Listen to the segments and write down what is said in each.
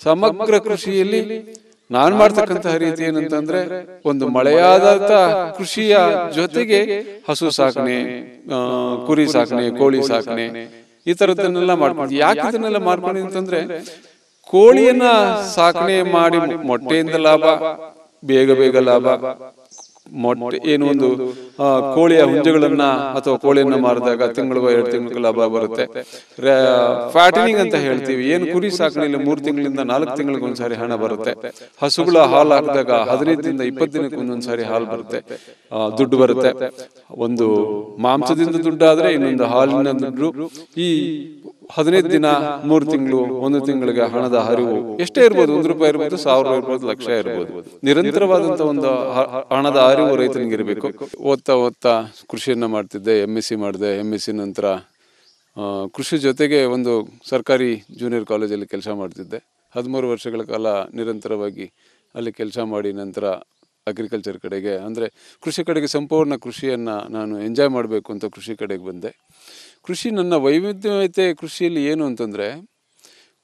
ಸಮಗ್ರ ಕೃಷಿಯಲ್ಲಿ ನಾನು ಮಾಡ್ತಕ್ಕಂತಹ ರೀತಿ ಏನಂತಂದ್ರೆ ಒಂದು ಮಳೆಯಾದಂತ ಕೃಷಿಯ ಜೊತೆಗೆ ಹಸು ಸಾಕಣೆ, ಕುರಿ ಸಾಕಣೆ, ಕೋಳಿ ಸಾಕಣೆ ಈ ತರದನ್ನೆಲ್ಲ ಮಾಡ್ಕೊಂಡು. ಯಾಕೆ ಇದನ್ನೆಲ್ಲ ಮಾಡ್ಕೊಂಡು ಅಂತಂದ್ರೆ ಕೋಳಿಯನ್ನ ಸಾಕಣೆ ಮಾಡಿ ಮೊಟ್ಟೆಯಿಂದ ಲಾಭ, ಬೇಗ ಬೇಗ ಲಾಭ. ಮೊಟ್ಟೆ ಏನು ಒಂದು ಕೋಳಿಯ ಹುಂಜಗಳನ್ನ ಅಥವಾ ಕೋಳಿಯನ್ನ ಮಾರಿದಾಗ ತಿಂಗಳಿಗೋ 2 ತಿಂಗಳಿಗೆ ಲಾಭ ಬರುತ್ತೆ. ಫ್ಯಾಟನಿಂಗ್ ಅಂತ ಹೇಳ್ತೀವಿ. ಏನು ಕುರಿ ಸಾಕಣೆಯಲ್ಲಿ 3 ತಿಂಗಳಿಂದ 4 ತಿಂಗಳಿಗೆ ಒಂದ್ಸಾರಿ ಹಣ ಬರುತ್ತೆ. ಹಸುಗಳ ಹಾಲು ಹಾಕಿದಾಗ 15ದಿಂದ 20 ದಿನಕ್ಕೆ ಒಂದೊಂದ್ಸಾರಿ ಹಾಲು ಬರುತ್ತೆ, ದುಡ್ಡು ಬರುತ್ತೆ. ಒಂದು ಮಾಂಸದಿಂದ ದುಡ್ಡಾದ್ರೆ ಇನ್ನೊಂದು ಹಾಲಿನ ದುಡ್ಡು. ಈ 15 ದಿನ, 3 ತಿಂಗಳು, 1 ತಿಂಗಳಿಗೆ ಹಣದ ಹರಿವು ಎಷ್ಟೇ ಇರ್ಬೋದು, 1 ರೂಪಾಯಿ ಇರ್ಬೋದು, 1000 ಇರ್ಬೋದು, ಲಕ್ಷ ಇರ್ಬೋದು. ನಿರಂತರವಾದಂತ ಒಂದು ಹಣದ ಅರಿವು ರೈತನಿಗೆ ಇರಬೇಕು. ಓದ್ತಾ ಕೃಷಿಯನ್ನ ಮಾಡ್ತಿದ್ದೆ, MSc ಮಾಡಿದೆ. MSc ನಂತರ ಕೃಷಿ ಜೊತೆಗೆ ಒಂದು ಸರ್ಕಾರಿ ಜೂನಿಯರ್ ಕಾಲೇಜಲ್ಲಿ ಕೆಲಸ ಮಾಡ್ತಿದ್ದೆ. 13 ವರ್ಷಗಳ ಕಾಲ ನಿರಂತರವಾಗಿ ಅಲ್ಲಿ ಕೆಲಸ ಮಾಡಿ ನಂತರ ಅಗ್ರಿಕಲ್ಚರ್ ಕಡೆಗೆ, ಅಂದರೆ ಕೃಷಿ ಕಡೆಗೆ, ಸಂಪೂರ್ಣ ಕೃಷಿಯನ್ನು ನಾನು ಎಂಜಾಯ್ ಮಾಡಬೇಕು ಅಂತ ಕೃಷಿ ಕಡೆಗೆ ಬಂದೆ. ಕೃಷಿ ನನ್ನ ವೈವಿಧ್ಯತೆ ಕೃಷಿಯಲ್ಲಿ ಏನು ಅಂತಂದರೆ,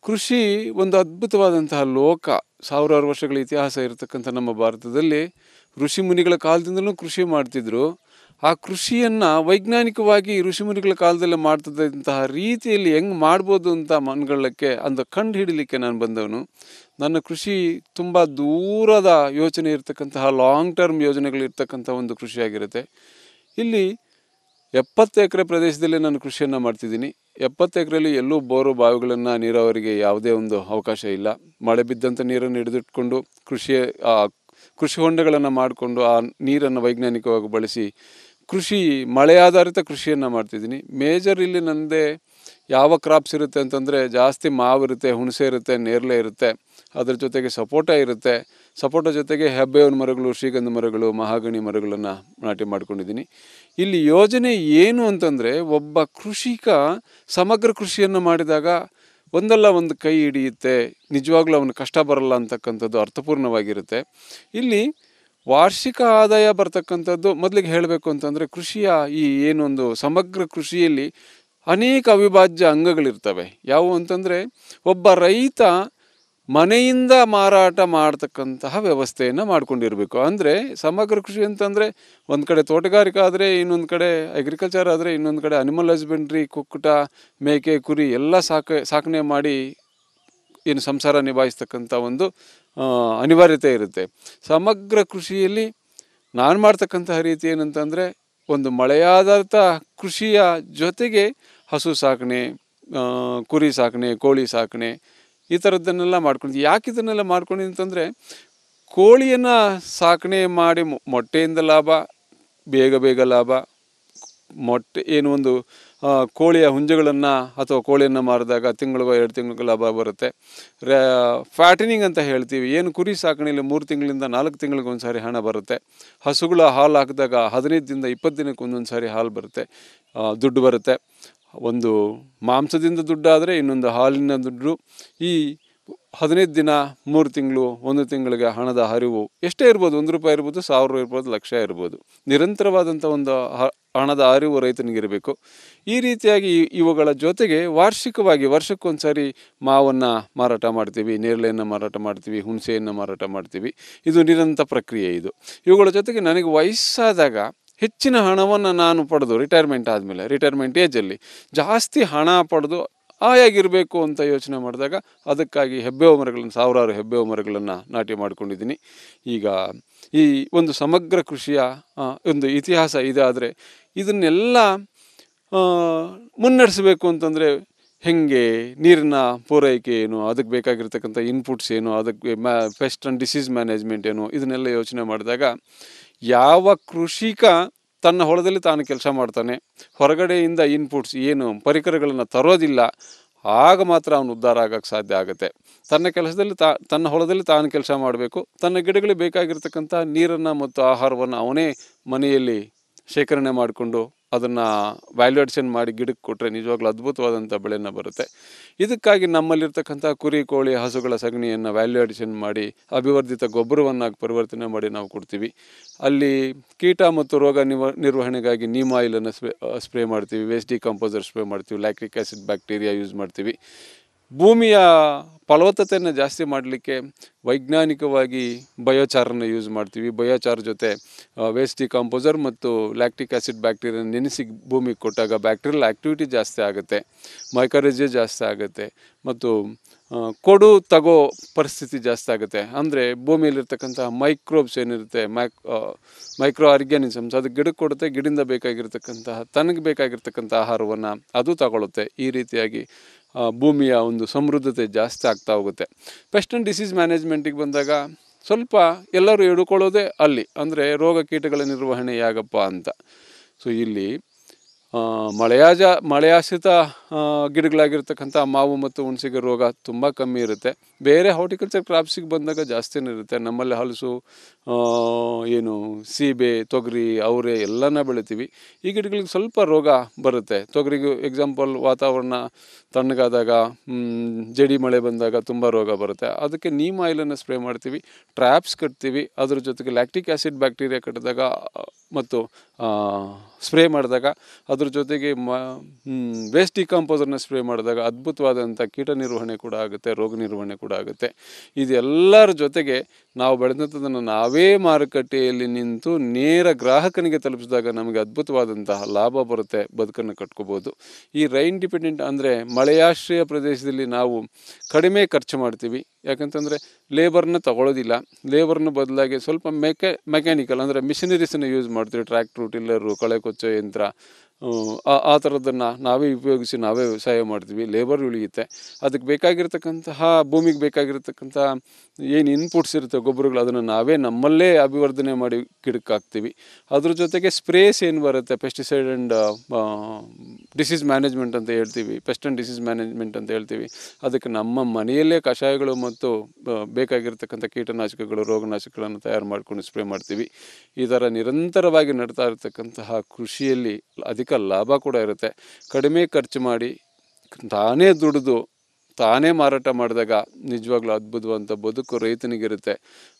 ಕೃಷಿ ಒಂದು ಅದ್ಭುತವಾದಂತಹ ಲೋಕ. 1000 ವರ್ಷಗಳ ಇತಿಹಾಸ ಇರತಕ್ಕಂಥ ನಮ್ಮ ಭಾರತದಲ್ಲಿ ಋಷಿ ಮುನಿಗಳ ಕಾಲದಿಂದಲೂ ಕೃಷಿ ಮಾಡ್ತಿದ್ರು. ಆ ಕೃಷಿಯನ್ನು ವೈಜ್ಞಾನಿಕವಾಗಿ ಋಷಿ ಮುನಿಗಳ ಕಾಲದಲ್ಲಿ ಮಾಡ್ತಿದ್ದಂತಹ ರೀತಿಯಲ್ಲಿ ಹೆಂಗೆ ಮಾಡ್ಬೋದು ಅಂತ ಮನಗಳ್ಳಕ್ಕೆ, ಅಂತ ಕಂಡು ಹಿಡಿಲಿಕ್ಕೆ ನಾನು ಬಂದವನು. ನನ್ನ ಕೃಷಿ ತುಂಬ ದೂರದ ಯೋಚನೆ ಇರತಕ್ಕಂತಹ ಲಾಂಗ್ ಟರ್ಮ್ ಯೋಜನೆಗಳಿರ್ತಕ್ಕಂಥ ಒಂದು ಕೃಷಿಯಾಗಿರುತ್ತೆ. ಇಲ್ಲಿ 70 ಎಕರೆ ಪ್ರದೇಶದಲ್ಲಿ ನಾನು ಕೃಷಿಯನ್ನು ಮಾಡ್ತಿದ್ದೀನಿ. 70 ಎಕರೆಯಲ್ಲಿ ಎಲ್ಲೂ ಬೋರು ಬಾವಿಗಳನ್ನು, ನೀರಾವರಿಗೆ ಯಾವುದೇ ಒಂದು ಅವಕಾಶ ಇಲ್ಲ. ಮಳೆ ಬಿದ್ದಂಥ ನೀರನ್ನು ಹಿಡಿದಿಟ್ಕೊಂಡು ಕೃಷಿ ಹೊಂಡಗಳನ್ನು ಮಾಡಿಕೊಂಡು ಆ ನೀರನ್ನು ವೈಜ್ಞಾನಿಕವಾಗಿ ಬಳಸಿ ಕೃಷಿ, ಮಳೆ ಆಧಾರಿತ ಕೃಷಿಯನ್ನು ಮಾಡ್ತಿದ್ದೀನಿ. ಮೇಜರ್ ಇಲ್ಲಿ ನನ್ನದೇ ಯಾವ ಕ್ರಾಪ್ಸ್ ಇರುತ್ತೆ ಅಂತಂದರೆ, ಜಾಸ್ತಿ ಮಾವು ಇರುತ್ತೆ, ಹುಣಸೆ ಇರುತ್ತೆ, ನೇರಳೆ ಇರುತ್ತೆ, ಅದರ ಜೊತೆಗೆ ಸಪೋಟ ಇರುತ್ತೆ. ಸಪೋಟ ಜೊತೆಗೆ ಹೆಬ್ಬೇವಿನ ಮರಗಳು, ಶ್ರೀಗಂಧ ಮರಗಳು, ಮಹಾಗಣಿ ಮರಗಳನ್ನು ನಾಟಿ ಮಾಡ್ಕೊಂಡಿದ್ದೀನಿ. ಇಲ್ಲಿ ಯೋಜನೆ ಏನು ಅಂತಂದರೆ, ಒಬ್ಬ ಕೃಷಿಕ ಸಮಗ್ರ ಕೃಷಿಯನ್ನು ಮಾಡಿದಾಗ ಒಂದಲ್ಲ ಒಂದು ಕೈ ಹಿಡಿಯುತ್ತೆ, ನಿಜವಾಗ್ಲೂ ಅವನ ಕಷ್ಟ ಬರಲ್ಲ ಅಂತಕ್ಕಂಥದ್ದು ಅರ್ಥಪೂರ್ಣವಾಗಿರುತ್ತೆ. ಇಲ್ಲಿ ವಾರ್ಷಿಕ ಆದಾಯ ಬರ್ತಕ್ಕಂಥದ್ದು ಮೊದಲಿಗೆ ಹೇಳಬೇಕು ಅಂತಂದರೆ, ಕೃಷಿಯ ಈ ಏನೊಂದು ಸಮಗ್ರ ಕೃಷಿಯಲ್ಲಿ ಅನೇಕ ಅವಿಭಾಜ್ಯ ಅಂಗಗಳಿರ್ತವೆ. ಯಾವುವು ಅಂತಂದರೆ, ಒಬ್ಬ ರೈತ ಮನೆಯಿಂದ ಮಾರಾಟ ಮಾಡ್ತಕ್ಕಂತಹ ವ್ಯವಸ್ಥೆಯನ್ನು ಮಾಡ್ಕೊಂಡಿರಬೇಕು. ಅಂದರೆ ಸಮಗ್ರ ಕೃಷಿ ಅಂತಂದರೆ, ಒಂದು ಕಡೆ ತೋಟಗಾರಿಕೆ ಆದರೆ, ಇನ್ನೊಂದು ಕಡೆ ಅಗ್ರಿಕಲ್ಚರ್ ಆದರೆ, ಇನ್ನೊಂದು ಕಡೆ ಅನಿಮಲ್ ಹಸ್ಬೆಂಡ್ರಿ, ಕುಕ್ಕುಟ, ಮೇಕೆ, ಕುರಿ ಎಲ್ಲ ಸಾಕಣೆ ಮಾಡಿ ಏನು ಸಂಸಾರ ನಿಭಾಯಿಸ್ತಕ್ಕಂಥ ಒಂದು ಅನಿವಾರ್ಯತೆ ಇರುತ್ತೆ. ಸಮಗ್ರ ಕೃಷಿಯಲ್ಲಿ ನಾನು ಮಾಡ್ತಕ್ಕಂತಹ ರೀತಿ ಏನಂತಂದರೆ, ಒಂದು ಮಳೆಯಾಧಾರಿತ ಕೃಷಿಯ ಜೊತೆಗೆ ಹಸು ಸಾಕಣೆ, ಕುರಿ ಸಾಕಣೆ, ಕೋಳಿ ಸಾಕಣೆ ಈ ಥರದ್ದನ್ನೆಲ್ಲ ಮಾಡ್ಕೊಂಡು. ಯಾಕೆ ಇದನ್ನೆಲ್ಲ ಮಾಡ್ಕೊಂಡು ಅಂತಂದರೆ, ಕೋಳಿಯನ್ನು ಸಾಕಣೆ ಮಾಡಿ ಮೊಟ್ಟೆಯಿಂದ ಲಾಭ, ಬೇಗ ಬೇಗ ಲಾಭ. ಮೊಟ್ಟೆ ಏನು ಒಂದು ಕೋಳಿಯ ಹುಂಜಗಳನ್ನು ಅಥವಾ ಕೋಳಿಯನ್ನು ಮಾರಿದಾಗ ತಿಂಗಳಿಗೋ 2 ತಿಂಗಳಿಗೆ ಲಾಭ ಬರುತ್ತೆ. ಫ್ಯಾಟನಿಂಗ್ ಅಂತ ಹೇಳ್ತೀವಿ. ಏನು ಕುರಿ ಸಾಕಣೆಯಲ್ಲಿ 3 ತಿಂಗಳಿಂದ 4 ತಿಂಗಳಿಗೆ ಒಂದ್ಸಾರಿ ಹಣ ಬರುತ್ತೆ. ಹಸುಗಳ ಹಾಲು ಹಾಕಿದಾಗ 15ದಿಂದ 20 ದಿನಕ್ಕೆ ಒಂದೊಂದು ಸಾರಿ ಹಾಲು ಬರುತ್ತೆ, ದುಡ್ಡು ಬರುತ್ತೆ. ಒಂದು ಮಾಂಸದಿಂದ ದುಡ್ಡಾದರೆ ಇನ್ನೊಂದು ಹಾಲಿನ ದುಡ್ಡು. ಈ 15 ದಿನ, 3 ತಿಂಗಳು, 1 ತಿಂಗಳಿಗೆ ಹಣದ ಹರಿವು ಎಷ್ಟೇ ಇರ್ಬೋದು, 1 ರೂಪಾಯಿ ಇರ್ಬೋದು, 1000 ಇರ್ಬೋದು, ಲಕ್ಷ ಇರ್ಬೋದು. ನಿರಂತರವಾದಂಥ ಒಂದು ಹಣದ ಅರಿವು ರೈತನಿಗಿರಬೇಕು. ಈ ರೀತಿಯಾಗಿ ಇವುಗಳ ಜೊತೆಗೆ ವಾರ್ಷಿಕವಾಗಿ ವರ್ಷಕ್ಕೊಂದ್ಸಾರಿ ಮಾವನ್ನು ಮಾರಾಟ ಮಾಡ್ತೀವಿ, ನೇರಳೆಯನ್ನು ಮಾರಾಟ ಮಾಡ್ತೀವಿ, ಹುಣಸೆಯನ್ನು ಮಾರಾಟ ಮಾಡ್ತೀವಿ. ಇದು ನಿರಂತರ ಪ್ರಕ್ರಿಯೆ. ಇದು ಇವುಗಳ ಜೊತೆಗೆ ನನಗೆ ವಯಸ್ಸಾದಾಗ ಹೆಚ್ಚಿನ ಹಣವನ್ನು ನಾನು ಪಡೆದು ರಿಟೈರ್ಮೆಂಟ್ ಏಜಲ್ಲಿ ಜಾಸ್ತಿ ಹಣ ಪಡೆದು ಆಗಿರಬೇಕು ಅಂತ ಯೋಚನೆ ಮಾಡಿದಾಗ ಅದಕ್ಕಾಗಿ ಹೆಬ್ಬೇವು ಮರಗಳನ್ನು, 1000 ಹೆಬ್ಬೇವು ಮರಗಳನ್ನು ನಾಟಿ ಮಾಡ್ಕೊಂಡಿದ್ದೀನಿ. ಈಗ ಈ ಒಂದು ಸಮಗ್ರ ಕೃಷಿಯ ಒಂದು ಇತಿಹಾಸ ಇದಾದರೆ, ಇದನ್ನೆಲ್ಲ ಮುನ್ನಡೆಸಬೇಕು ಅಂತಂದರೆ ಹೆಂಗೆ, ನೀರಿನ ಪೂರೈಕೆ ಏನು, ಅದಕ್ಕೆ ಬೇಕಾಗಿರ್ತಕ್ಕಂಥ ಇನ್ಪುಟ್ಸ್ ಏನು, ಅದಕ್ಕೆ ಪೆಸ್ಟ್ ಆ್ಯಂಡ್ ಡಿಸೀಸ್ ಮ್ಯಾನೇಜ್ಮೆಂಟ್ ಏನು, ಇದನ್ನೆಲ್ಲ ಯೋಚನೆ ಮಾಡಿದಾಗ ಯಾವ ಕೃಷಿಕ ತನ್ನ ಹೊಲದಲ್ಲಿ ತಾನು ಕೆಲಸ ಮಾಡ್ತಾನೆ, ಹೊರಗಡೆಯಿಂದ ಇನ್ಪುಟ್ಸ್ ಏನು ಪರಿಕರಗಳನ್ನು ತರೋದಿಲ್ಲ, ಆಗ ಮಾತ್ರ ಅವನು ಉದ್ಧಾರ ಆಗೋಕ್ಕೆ ಸಾಧ್ಯ ಆಗುತ್ತೆ. ತನ್ನ ಹೊಲದಲ್ಲಿ ತಾನು ಕೆಲಸ ಮಾಡಬೇಕು. ತನ್ನ ಗಿಡಗಳಿಗೆ ಬೇಕಾಗಿರ್ತಕ್ಕಂಥ ನೀರನ್ನು ಮತ್ತು ಆಹಾರವನ್ನು ಅವನೇ ಮನೆಯಲ್ಲಿ ಶೇಖರಣೆ ಮಾಡಿಕೊಂಡು ಅದನ್ನು ವ್ಯಾಲ್ಯೂಯೇಷನ್ ಮಾಡಿ ಗಿಡಕ್ಕೆ ಕೊಟ್ಟರೆ ನಿಜವಾಗ್ಲೂ ಅದ್ಭುತವಾದಂಥ ಬೆಳೆಯನ್ನು ಬರುತ್ತೆ. ಇದಕ್ಕಾಗಿ ನಮ್ಮಲ್ಲಿರ್ತಕ್ಕಂಥ ಕುರಿ, ಕೋಳಿ, ಹಸುಗಳ ಸಗಣಿಯನ್ನು ವ್ಯಾಲ್ಯೂಯೇಷನ್ ಮಾಡಿ ಅಭಿವರ್ಧಿತ ಗೊಬ್ಬರವನ್ನಾಗಿ ಪರಿವರ್ತನೆ ಮಾಡಿ ನಾವು ಕೊಡ್ತೀವಿ. ಅಲ್ಲಿ ಕೀಟ ಮತ್ತು ರೋಗ ನಿರ್ವಹಣೆಗಾಗಿ ನೀಮ್ ಆಯಿಲನ್ನು ಸ್ಪ್ರೇ ಮಾಡ್ತೀವಿ, ವೇಸ್ಟ್ ಡಿಕಂಪೋಸರ್ ಸ್ಪ್ರೇ ಮಾಡ್ತೀವಿ, ಲ್ಯಾಕ್ಟಿಕ್ ಆ್ಯಸಿಡ್ ಬ್ಯಾಕ್ಟೀರಿಯಾ ಯೂಸ್ ಮಾಡ್ತೀವಿ. ಭೂಮಿಯ ಫಲವತ್ತತೆಯನ್ನು ಜಾಸ್ತಿ ಮಾಡಲಿಕ್ಕೆ ವೈಜ್ಞಾನಿಕವಾಗಿ ಬಯೋಚಾರನ್ನು ಯೂಸ್ ಮಾಡ್ತೀವಿ. ಬಯೋಚಾರ್ ಜೊತೆ ವೇಸ್ಟ್ ಡಿಕಾಂಪೋಸರ್ ಮತ್ತು ಲ್ಯಾಕ್ಟಿಕ್ ಆ್ಯಸಿಡ್ ಬ್ಯಾಕ್ಟೀರಿಯಾ ನೆನೆಸಿ ಭೂಮಿಗೆ ಕೊಟ್ಟಾಗ ಬ್ಯಾಕ್ಟೀರಿಯಲ್ ಆ್ಯಕ್ಟಿವಿಟಿ ಜಾಸ್ತಿ ಆಗುತ್ತೆ, ಮೈಕೋರೈಜೆ ಜಾಸ್ತಿ ಆಗುತ್ತೆ ಮತ್ತು ಕೊಡು ತಗೋ ಪರಿಸ್ಥಿತಿ ಜಾಸ್ತಿ ಆಗುತ್ತೆ. ಅಂದರೆ ಭೂಮಿಯಲ್ಲಿರ್ತಕ್ಕಂತಹ ಮೈಕ್ರೋಬ್ಸ್ ಏನಿರುತ್ತೆ, ಮೈಕ್ರೋ ಆರ್ಗ್ಯಾನಿಸಮ್ಸ್, ಅದು ಗಿಡಕ್ಕೆ ಕೊಡುತ್ತೆ, ಗಿಡದಿಂದ ಬೇಕಾಗಿರ್ತಕ್ಕಂತಹ ತನಗೆ ಬೇಕಾಗಿರ್ತಕ್ಕಂಥ ಆಹಾರವನ್ನು ಅದು ತಗೊಳುತ್ತೆ. ಈ ರೀತಿಯಾಗಿ ಭೂಮಿಯ ಒಂದು ಸಮೃದ್ಧತೆ ಜಾಸ್ತಿ ಆಗ್ತಾ ಹೋಗುತ್ತೆ. ಪೆಸ್ಟ್ ಆ್ಯಂಡ್ ಡಿಸೀಸ್ ಮ್ಯಾನೇಜ್ಮೆಂಟಿಗೆ ಬಂದಾಗ ಸ್ವಲ್ಪ ಎಲ್ಲರೂ ಹಿಡ್ಕೊಳ್ಳೋದೇ ಅಲ್ಲಿ, ಅಂದರೆ ರೋಗ ಕೀಟಗಳ ನಿರ್ವಹಣೆ ಯಾಗಪ್ಪ ಅಂತ. ಸೊ ಇಲ್ಲಿ ಮಳೆಯಾಶ್ರಿತ ಗಿಡಗಳಾಗಿರ್ತಕ್ಕಂಥ ಮಾವು ಮತ್ತು ಹುಣಸೆಗೆ ರೋಗ ತುಂಬ ಕಮ್ಮಿ ಇರುತ್ತೆ. ಬೇರೆ ಹಾರ್ಟಿಕಲ್ಚರ್ ಕ್ರಾಪ್ಸಿಗೆ ಬಂದಾಗ ಜಾಸ್ತಿನೇ ಇರುತ್ತೆ. ನಮ್ಮಲ್ಲಿ ಹಲಸು, ಸೀಬೆ, ತೊಗರಿ, ಅವರೆ ಎಲ್ಲನ ಬೆಳಿತೀವಿ. ಈ ಗಿಡಗಳಿಗೆ ಸ್ವಲ್ಪ ರೋಗ ಬರುತ್ತೆ. ತೊಗರಿಗೂ ಎಕ್ಸಾಂಪಲ್, ವಾತಾವರಣ ತಣ್ಣಗಾದಾಗ, ಜಡಿ ಮಳೆ ಬಂದಾಗ ತುಂಬ ರೋಗ ಬರುತ್ತೆ. ಅದಕ್ಕೆ ನೀಮ್ ಆಯಿಲನ್ನು ಸ್ಪ್ರೇ ಮಾಡ್ತೀವಿ, ಟ್ರ್ಯಾಪ್ಸ್ ಕಟ್ತೀವಿ. ಅದ್ರ ಜೊತೆಗೆ ಲ್ಯಾಕ್ಟಿಕ್ ಆ್ಯಸಿಡ್ ಬ್ಯಾಕ್ಟೀರಿಯಾ ಕಟ್ಟಿದಾಗ ಮತ್ತು ಸ್ಪ್ರೇ ಮಾಡಿದಾಗ, ಅದ್ರ ಜೊತೆಗೆ ವೇಸ್ಟ್ ಡಿಕಾಂಪೋಸರ್ನ ಸ್ಪ್ರೇ ಮಾಡಿದಾಗ ಅದ್ಭುತವಾದಂಥ ಕೀಟ ನಿರ್ವಹಣೆ ಕೂಡ ಆಗುತ್ತೆ, ರೋಗ ನಿರ್ವಹಣೆ ಕೂಡ ಆಗುತ್ತೆ. ಇದೆಲ್ಲರ ಜೊತೆಗೆ ನಾವು ಬೆಳೆದಂಥದ್ದನ್ನು ನಾವೇ ಮಾರುಕಟ್ಟೆಯಲ್ಲಿ ನಿಂತು ನೇರ ಗ್ರಾಹಕನಿಗೆ ತಲುಪಿಸಿದಾಗ ನಮಗೆ ಅದ್ಭುತವಾದಂತಹ ಲಾಭ ಬರುತ್ತೆ, ಬದುಕನ್ನು ಕಟ್ಕೋಬೋದು. ಈ ರೈನ್ ಡಿಪೆಂಡೆಂಟ್ ಅಂದರೆ ಮಳೆಯಾಶ್ರಯ ಪ್ರದೇಶದಲ್ಲಿ ನಾವು ಕಡಿಮೆ ಖರ್ಚು ಮಾಡ್ತೀವಿ. ಯಾಕಂತಂದರೆ ಲೇಬರ್ನ ತಗೊಳ್ಳೋದಿಲ್ಲ. ಲೇಬರ್ನ ಬದಲಾಗಿ ಸ್ವಲ್ಪ ಮೆಕ್ಯಾನಿಕಲ್ ಅಂದರೆ ಮಿಷಿನರೀಸನ್ನು ಯೂಸ್ ಮಾಡ್ತೀವಿ. ಟ್ರ್ಯಾಕ್ಟ್ರು, ಟಿಲ್ಲರು, ಕಳೆ ಕೊಚ್ಚೋ ಯಂತ್ರ, ಆ ಥರದ್ದನ್ನು ನಾವೇ ಉಪಯೋಗಿಸಿ ನಾವೇ ವ್ಯವಸಾಯ ಮಾಡ್ತೀವಿ. ಲೇಬರ್ ಉಳಿಯುತ್ತೆ. ಅದಕ್ಕೆ ಬೇಕಾಗಿರ್ತಕ್ಕಂತಹ ಭೂಮಿಗೆ ಬೇಕಾಗಿರ್ತಕ್ಕಂತಹ ಏನು ಇನ್ಪುಟ್ಸ್ ಇರುತ್ತೆ, ಗೊಬ್ಬರಗಳು, ಅದನ್ನು ನಾವೇ ನಮ್ಮಲ್ಲೇ ಅಭಿವರ್ಧನೆ ಮಾಡಿ ಗಿಡಕ್ಕೆ ಹಾಕ್ತೀವಿ. ಅದ್ರ ಜೊತೆಗೆ ಸ್ಪ್ರೇಸ್ ಏನು ಬರುತ್ತೆ, ಪೆಸ್ಟಿಸೈಡ್ ಆ್ಯಂಡ್ ಡಿಸೀಸ್ ಮ್ಯಾನೇಜ್ಮೆಂಟ್ ಅಂತ ಹೇಳ್ತೀವಿ, ಪೆಸ್ಟ್ ಆ್ಯಂಡ್ ಡಿಸೀಸ್ ಮ್ಯಾನೇಜ್ಮೆಂಟ್ ಅಂತ ಹೇಳ್ತೀವಿ. ಅದಕ್ಕೆ ನಮ್ಮ ಮನೆಯಲ್ಲೇ ಕಷಾಯಗಳು ಮತ್ತು ಬೇಕಾಗಿರ್ತಕ್ಕಂಥ ಕೀಟನಾಶಕಗಳು, ರೋಗನಾಶಕಗಳನ್ನು ತಯಾರು ಮಾಡಿಕೊಂಡು ಸ್ಪ್ರೇ ಮಾಡ್ತೀವಿ. ಈ ಥರ ನಿರಂತರವಾಗಿ ನಡ್ತಾ ಇರತಕ್ಕಂತಹ ಕೃಷಿಯಲ್ಲಿ ಅಧಿಕ ಲಾಭ ಕೂಡ ಇರುತ್ತೆ. ಕಡಿಮೆ ಖರ್ಚು ಮಾಡಿ ತಾನೇ ದುಡಿದು ತಾನೇ ಮಾರಾಟ ಮಾಡಿದಾಗ ನಿಜವಾಗ್ಲೂ ಅದ್ಭುತವಂತ ಬದುಕು ರೈತನಿಗಿರುತ್ತೆ.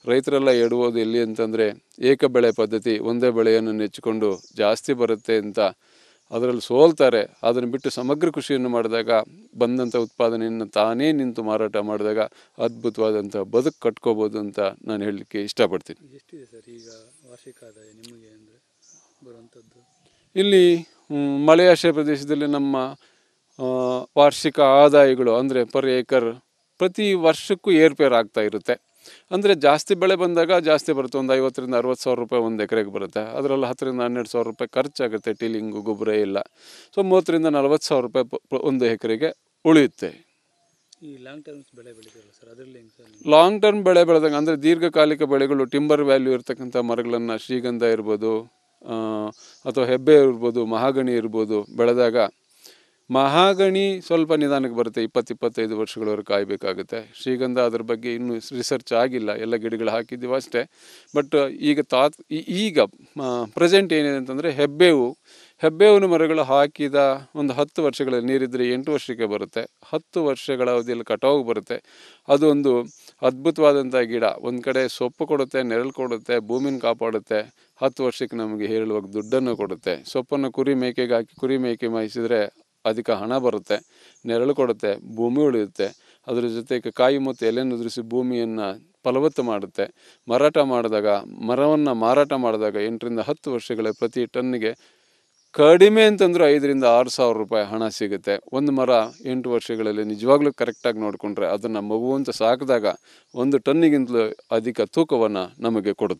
ರೈತರೆಲ್ಲ ಎಡುವುದು ಎಲ್ಲಿ ಅಂತಂದರೆ, ಏಕ ಬೆಳೆ ಪದ್ಧತಿ, ಒಂದೇ ಬೆಳೆಯನ್ನು ನೆಚ್ಚಿಕೊಂಡು ಜಾಸ್ತಿ ಬರುತ್ತೆ ಅಂತ ಅದರಲ್ಲಿ ಸೋಲ್ತಾರೆ. ಅದನ್ನು ಬಿಟ್ಟು ಸಮಗ್ರ ಕೃಷಿಯನ್ನು ಮಾಡಿದಾಗ ಬಂದಂಥ ಉತ್ಪಾದನೆಯನ್ನು ತಾನೇ ನಿಂತು ಮಾರಾಟ ಮಾಡಿದಾಗ ಅದ್ಭುತವಾದಂಥ ಬದುಕು ಕಟ್ಕೋಬೋದು ಅಂತ ನಾನು ಹೇಳಲಿಕ್ಕೆ ಇಷ್ಟಪಡ್ತೀನಿ. ಎಷ್ಟಿದೆ ಸರ್ ಈಗ ವಾರ್ಷಿಕ ಆದಾಯ ನಿಮಗೆ ಅಂದರೆ ಬರುವಂಥದ್ದು? ಇಲ್ಲಿ ಮಳೆಯಾಶ್ರಯ ಪ್ರದೇಶದಲ್ಲಿ ನಮ್ಮ ವಾರ್ಷಿಕ ಆದಾಯಗಳು ಅಂದರೆ ಪರ್ ಏಕರ್ ಪ್ರತಿ ವರ್ಷಕ್ಕೂ ಏರ್ಪೇರ್ ಆಗ್ತಾ ಇರುತ್ತೆ. ಅಂದರೆ ಜಾಸ್ತಿ ಬೆಳೆ ಬಂದಾಗ ಜಾಸ್ತಿ ಬರುತ್ತೆ. ಒಂದು 50,000 ರಿಂದ 60,000 ರೂಪಾಯಿ ಒಂದು ಎಕರೆಗೆ ಬರುತ್ತೆ. ಅದರಲ್ಲಿ 10,000 ರಿಂದ 12,000 ರೂಪಾಯಿ ಖರ್ಚಾಗುತ್ತೆ, ಟೀಲಿಂಗು, ಗೊಬ್ಬರ ಎಲ್ಲ. ಸೊ 30,000 ರಿಂದ 40,000 ರೂಪಾಯಿ ಒಂದು ಎಕರೆಗೆ ಉಳಿಯುತ್ತೆ. ಈ ಲಾಂಗ್ ಟರ್ಮ್ಸ್ ಬೆಳೆ ಬೆಳಿತೀರಲ್ಲ ಸರ್, ಅದರಲ್ಲಿ ಹೆಂಗೆ ಸರ್? ಲಾಂಗ್ ಟರ್ಮ್ ಬೆಳೆ ಬೆಳೆದಾಗ ಅಂದರೆ ದೀರ್ಘಕಾಲಿಕ ಬೆಳೆಗಳು, ಟಿಂಬರ್ ವ್ಯಾಲ್ಯೂ ಇರ್ತಕ್ಕಂಥ ಮರಗಳನ್ನು, ಶ್ರೀಗಂಧ ಇರ್ಬೋದು ಅಥವಾ ಹೆಬ್ಬೆ ಇರ್ಬೋದು, ಮಹಾಗಣಿ ಇರ್ಬೋದು ಬೆಳೆದಾಗ, ಮಹಾಗಣಿ ಸ್ವಲ್ಪ ನಿಧಾನಕ್ಕೆ ಬರುತ್ತೆ, 20-25 ವರ್ಷಗಳವರೆಗೆ ಕಾಯಬೇಕಾಗುತ್ತೆ. ಶ್ರೀಗಂಧ ಅದ್ರ ಬಗ್ಗೆ ಇನ್ನೂ ರಿಸರ್ಚ್ ಆಗಿಲ್ಲ, ಎಲ್ಲ ಗಿಡಗಳು ಹಾಕಿದ್ದೀವಿ ಅಷ್ಟೇ. ಬಟ್ ಈಗ ಪ್ರೆಸೆಂಟ್ ಏನಿದೆ ಅಂತಂದರೆ, ಹೆಬ್ಬೇವಿನ ಮರಗಳು ಹಾಕಿದ ಒಂದು 10 ವರ್ಷಗಳಲ್ಲಿ, ನೀರಿದ್ದರೆ 8 ವರ್ಷಕ್ಕೆ ಬರುತ್ತೆ. 10 ವರ್ಷಗಳ ಅವಧಿಯಲ್ಲಿ ಕಟಾವು ಬರುತ್ತೆ. ಅದು ಒಂದು ಅದ್ಭುತವಾದಂಥ ಗಿಡ. ಒಂದು ಕಡೆ ಸೊಪ್ಪು ಕೊಡುತ್ತೆ, ನೆರಳು ಕೊಡುತ್ತೆ, ಭೂಮಿನ ಕಾಪಾಡುತ್ತೆ. 10 ವರ್ಷಕ್ಕೆ ನಮಗೆ ಹೇಳುವಾಗ ದುಡ್ಡನ್ನು ಕೊಡುತ್ತೆ. ಸೊಪ್ಪನ್ನು ಕುರಿ ಮೇಕೆಗೆ ಹಾಕಿ ಕುರಿ ಮೇಕೆ ಮಾಯಿಸಿದರೆ ಅಧಿಕ ಹಣ ಬರುತ್ತೆ, ನೆರಳು ಕೊಡುತ್ತೆ, ಭೂಮಿ ಉಳಿಯುತ್ತೆ. ಅದರ ಜೊತೆಗೆ ಕಾಯಿ ಮತ್ತು ಎಲೆಯನ್ನು ಉದುರಿಸಿ ಭೂಮಿಯನ್ನು ಫಲವತ್ತು ಮಾಡುತ್ತೆ. ಮರವನ್ನು ಮಾರಾಟ ಮಾಡಿದಾಗ 8 ರಿಂದ 10 ವರ್ಷಗಳ ಪ್ರತಿ ಟನ್ನಿಗೆ ಕಡಿಮೆ ಅಂತಂದರೂ 5,000 ರಿಂದ 6,000 ರೂಪಾಯಿ ಹಣ ಸಿಗುತ್ತೆ. ಒಂದು ಮರ 8 ವರ್ಷಗಳಲ್ಲಿ ನಿಜವಾಗ್ಲೂ ಕರೆಕ್ಟಾಗಿ ನೋಡಿಕೊಂಡ್ರೆ ಅದನ್ನು ಮಗು ಅಂತ ಸಾಕಿದಾಗ 1 ಟನ್ನಿಗಿಂತಲೂ ಅಧಿಕ ತೂಕವನ್ನು ನಮಗೆ ಕೊಡುತ್ತೆ.